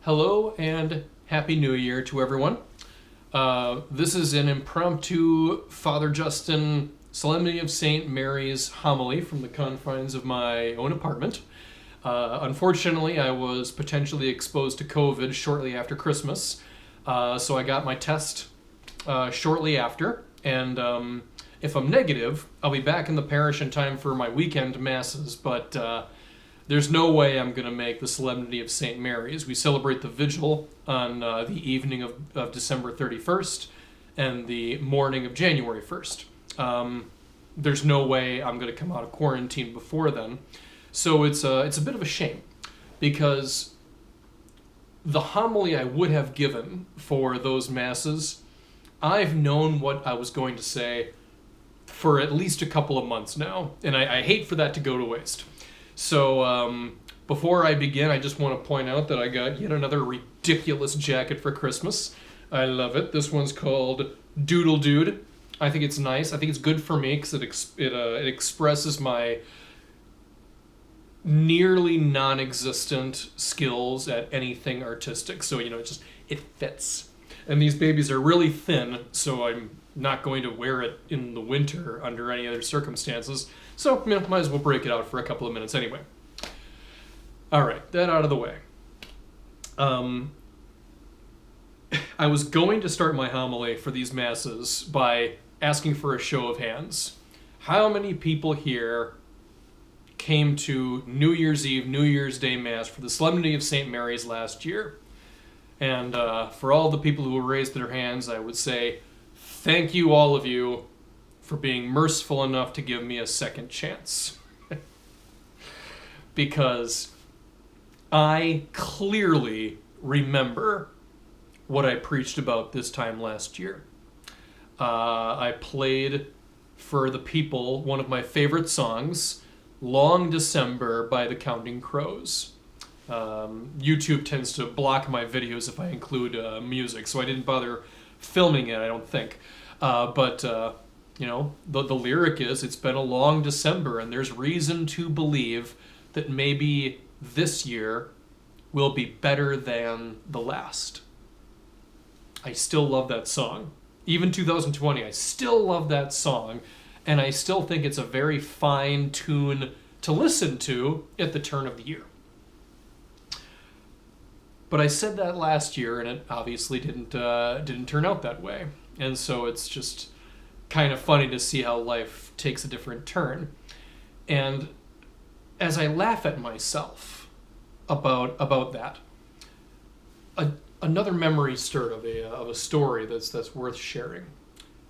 Hello and Happy New Year to everyone. This is an impromptu Father Justin Solemnity of St. Mary's homily from the confines of my own apartment. Unfortunately, I was potentially exposed to COVID shortly after Christmas, so I got my test shortly after, and if I'm negative, I'll be back in the parish in time for my weekend masses, but there's no way I'm going to make the Solemnity of St. Mary's. We celebrate the vigil on the evening of December 31st and the morning of January 1st. There's no way I'm going to come out of quarantine before then. So it's a bit of a shame, because the homily I would have given for those masses, I've known what I was going to say for at least a couple of months now, and I hate for that to go to waste. So before I begin, I just want to point out that I got yet another ridiculous jacket for Christmas. I love it. This one's called Doodle Dude. I think it's nice. I think it's good for me because it expresses my nearly non-existent skills at anything artistic. So, it fits. And these babies are really thin, so I'm not going to wear it in the winter under any other circumstances. So, might as well break it out for a couple of minutes anyway. Alright, that out of the way. I was going to start my homily for these masses by asking for a show of hands. How many people here came to New Year's Eve, New Year's Day Mass for the Solemnity of St. Mary's last year? And for all the people who raised their hands, I would say, thank you, all of you, for being merciful enough to give me a second chance. Because I clearly remember what I preached about this time last year. I played for the people one of my favorite songs, Long December by the Counting Crows. YouTube tends to block my videos if I include music, so I didn't bother filming it, I don't think. But the lyric is, it's been a long December, and there's reason to believe that maybe this year will be better than the last. I still love that song. Even 2020, I still love that song, and I still think it's a very fine tune to listen to at the turn of the year. But I said that last year, and it obviously didn't turn out that way. And so it's just kind of funny to see how life takes a different turn. And as I laugh at myself about that, another memory stirred of a story that's worth sharing.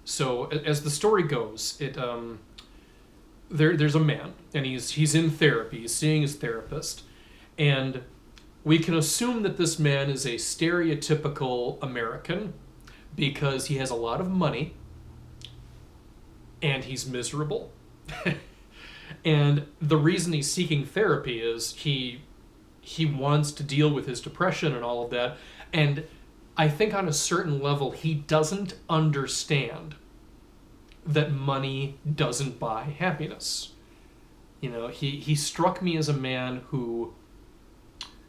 So as the story goes, there's a man, and he's in therapy. He's seeing his therapist, and we can assume that this man is a stereotypical American because he has a lot of money and he's miserable. And the reason he's seeking therapy is he wants to deal with his depression and all of that. And I think on a certain level, he doesn't understand that money doesn't buy happiness. He struck me as a man who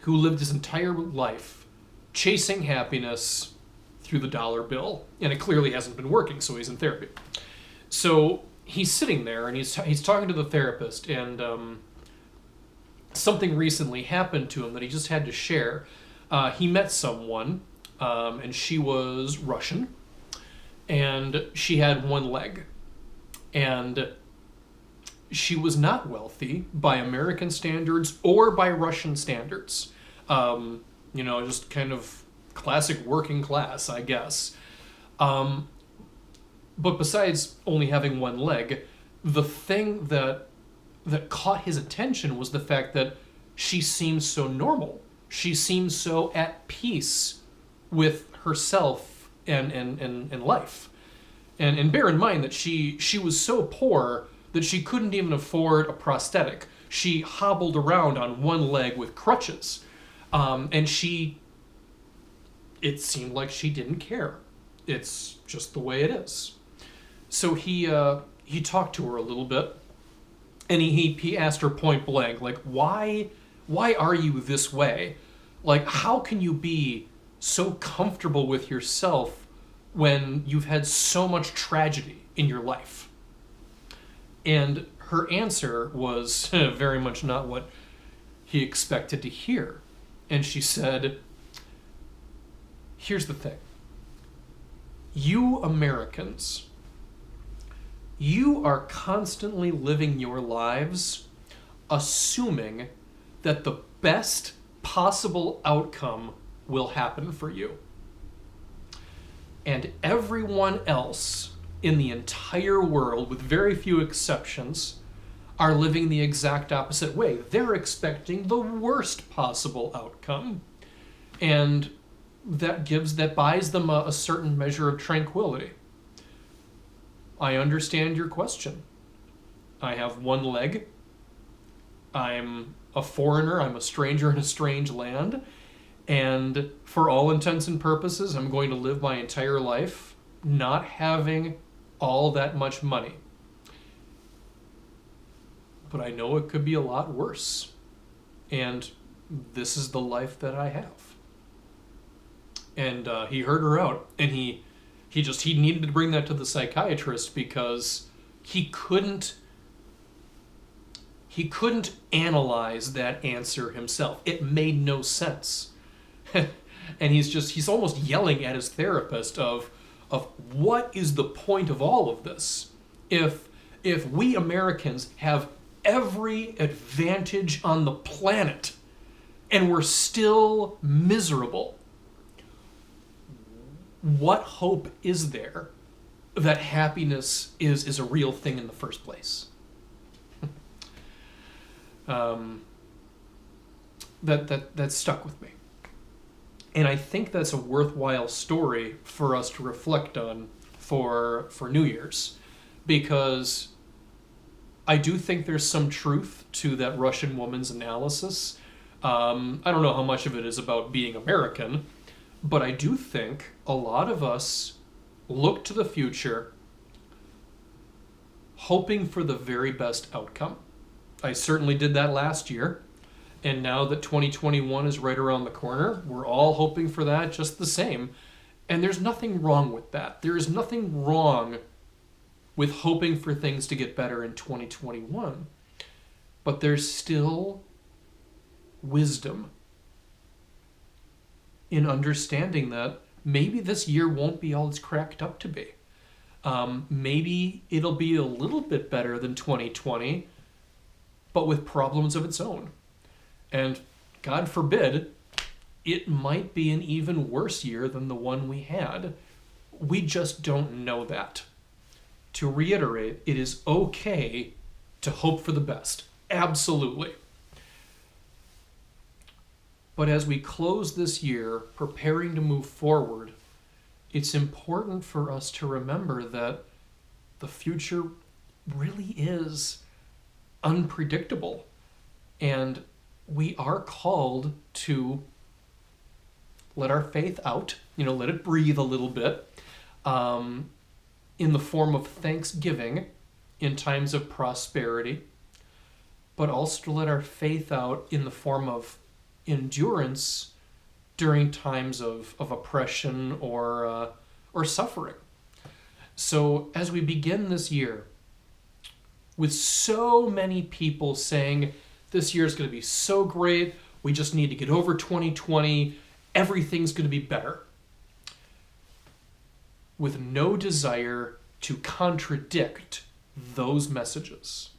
lived his entire life chasing happiness through the dollar bill, and it clearly hasn't been working, so he's in therapy. So he's sitting there, and he's talking to the therapist, and something recently happened to him that he just had to share. He met someone, and she was Russian, and she had one leg, and she was not wealthy by American standards or by Russian standards. Just kind of classic working class, I guess. But besides only having one leg, the thing that caught his attention was the fact that she seemed so normal. She seemed so at peace with herself and life. And bear in mind that she was so poor that she couldn't even afford a prosthetic. She hobbled around on one leg with crutches. And it seemed like she didn't care. It's just the way it is. So he talked to her a little bit, and he asked her point blank, like, why are you this way? Like, how can you be so comfortable with yourself when you've had so much tragedy in your life? And her answer was very much not what he expected to hear. And she said, here's the thing. You Americans, you are constantly living your lives assuming that the best possible outcome will happen for you. And everyone else in the entire world, with very few exceptions, are living the exact opposite way. They're expecting the worst possible outcome. And that buys them a certain measure of tranquility. I understand your question. I have one leg. I'm a foreigner. I'm a stranger in a strange land. And for all intents and purposes, I'm going to live my entire life not having all that much money. But I know it could be a lot worse. And this is the life that I have. And he heard her out, and he needed to bring that to the psychiatrist because he couldn't analyze that answer himself. It made no sense. And he's almost yelling at his therapist of what is the point of all of this? If we Americans have every advantage on the planet and we're still miserable, what hope is there that happiness is a real thing in the first place? That stuck with me. And I think that's a worthwhile story for us to reflect on for New Year's, because I do think there's some truth to that Russian woman's analysis. I don't know how much of it is about being American, but I do think a lot of us look to the future hoping for the very best outcome. I certainly did that last year. And now that 2021 is right around the corner, we're all hoping for that just the same. And there's nothing wrong with that. There is nothing wrong with hoping for things to get better in 2021. But there's still wisdom in understanding that maybe this year won't be all it's cracked up to be. Maybe it'll be a little bit better than 2020, but with problems of its own. And God forbid, it might be an even worse year than the one we had. We just don't know that. To reiterate, it is okay to hope for the best. Absolutely. But as we close this year, preparing to move forward, it's important for us to remember that the future really is unpredictable. And we are called to let our faith out, let it breathe a little bit, in the form of thanksgiving in times of prosperity, but also to let our faith out in the form of endurance during times of oppression or suffering. So as we begin this year, with so many people saying, this year is going to be so great, we just need to get over 2020, everything's going to be better, with no desire to contradict those messages,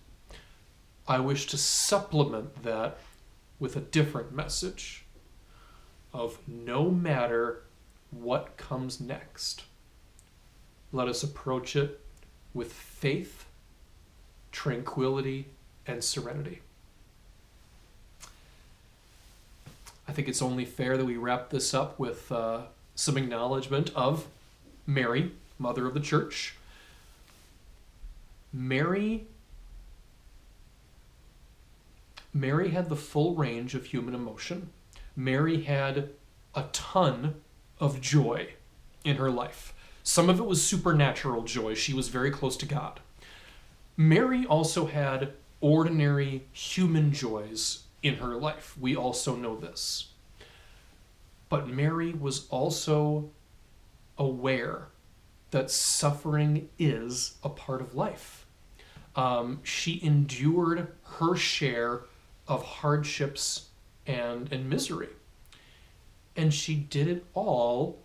I wish to supplement that with a different message of no matter what comes next, let us approach it with faith, tranquility, and serenity. I think it's only fair that we wrap this up with some acknowledgement of Mary, Mother of the Church. Mary had the full range of human emotion. Mary had a ton of joy in her life. Some of it was supernatural joy. She was very close to God. Mary also had ordinary human joys in her life. We also know this. But Mary was also aware that suffering is a part of life. She endured her share of hardships and misery. And she did it all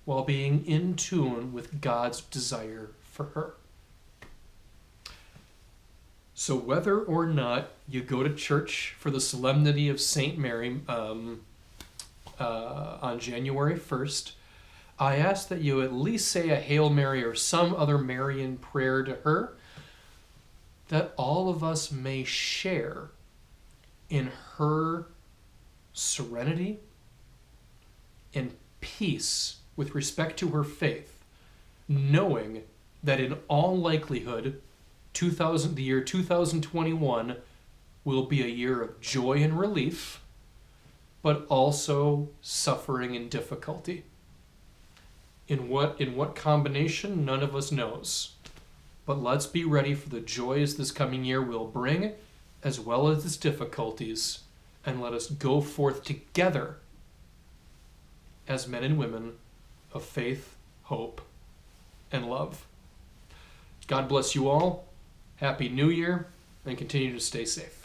while being in tune with God's desire for her. So whether or not you go to church for the Solemnity of St. Mary on January 1st, I ask that you at least say a Hail Mary or some other Marian prayer to her, that all of us may share in her serenity and peace with respect to her faith, knowing that in all likelihood, the year 2021 will be a year of joy and relief, but also suffering and difficulty. In what combination, none of us knows. But let's be ready for the joys this coming year will bring, as well as its difficulties, and let us go forth together as men and women of faith, hope, and love. God bless you all. Happy New Year, and continue to stay safe.